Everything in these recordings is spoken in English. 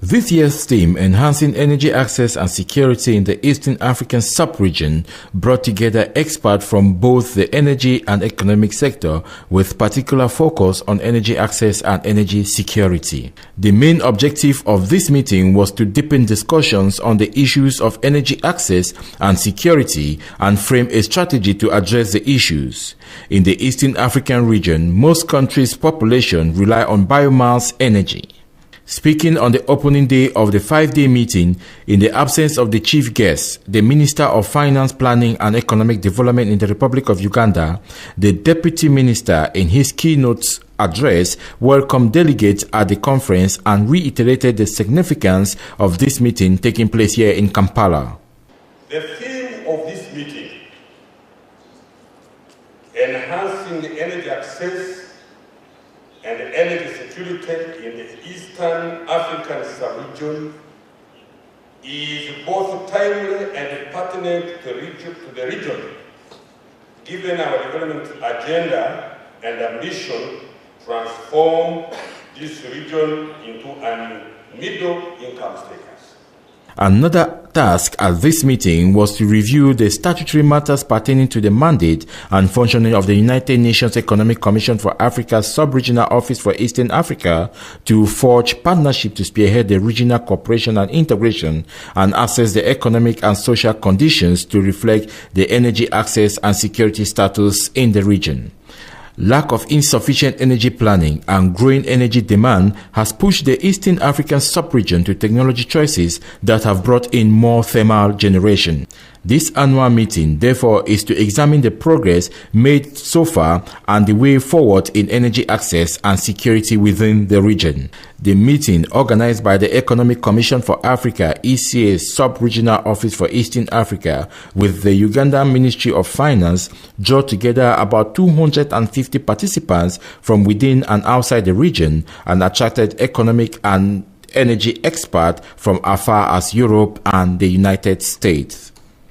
This year's theme, Enhancing Energy Access and Security in the Eastern African Sub-Region, brought together experts from both the energy and economic sector with particular focus on energy access and energy security. The main objective of this meeting was to deepen discussions on the issues of energy access and security and frame a strategy to address the issues. In the Eastern African region, most countries' population rely on biomass energy. Speaking on the opening day of the 5-day meeting, in the absence of the chief guest, the Minister of Finance, Planning and Economic Development in the Republic of Uganda, the Deputy Minister, in his keynote address, welcomed delegates at the conference and reiterated the significance of this meeting taking place here in Kampala. The theme of this meeting, enhancing the energy access and energy security in the Eastern African sub-region, is both timely and pertinent to the region, given our development agenda and ambition to transform this region into a middle-income status. Another task at this meeting was to review the statutory matters pertaining to the mandate and functioning of the United Nations Economic Commission for Africa's Sub-Regional Office for Eastern Africa to forge partnership to spearhead the regional cooperation and integration and assess the economic and social conditions to reflect the energy access and security status in the region. Lack of insufficient energy planning and growing energy demand has pushed the Eastern African sub-region to technology choices that have brought in more thermal generation. This annual meeting, therefore, is to examine the progress made so far and the way forward in energy access and security within the region. The meeting, organized by the Economic Commission for Africa, ECA's Sub-Regional Office for Eastern Africa, with the Ugandan Ministry of Finance, drew together about 250 participants from within and outside the region and attracted economic and energy experts from as far as Europe and the United States.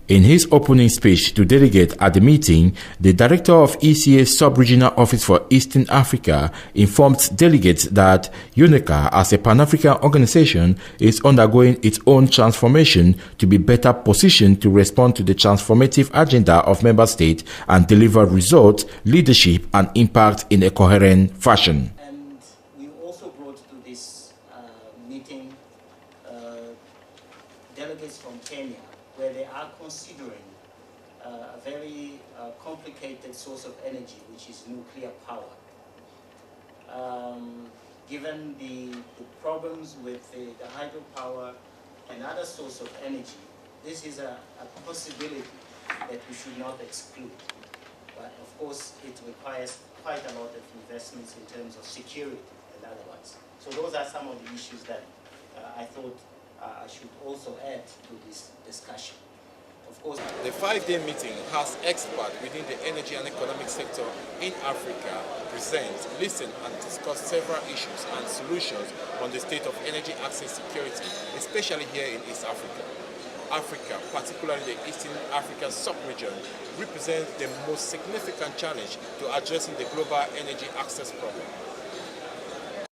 In his opening speech to delegates at the meeting, the director of ECA's Sub-Regional Office for Eastern Africa informed delegates that UNECA, as a Pan-African organization, is undergoing its own transformation to be better positioned to respond to the transformative agenda of member states and deliver results, leadership, and impact in a coherent fashion. And we also brought to this meeting delegates from Kenya, where they are considering a very complicated source of energy, which is nuclear power. Given the problems with the hydropower and other source of energy, this is a possibility that we should not exclude. But of course, it requires quite a lot of investments in terms of security and otherwise. So those are some of the issues that I thought I should also add to this discussion. Of course, the 5-day meeting has experts within the energy and economic sector in Africa present, listen and discuss several issues and solutions on the state of energy access security, especially here in East Africa. Africa, particularly the Eastern African sub-region, represents the most significant challenge to addressing the global energy access problem.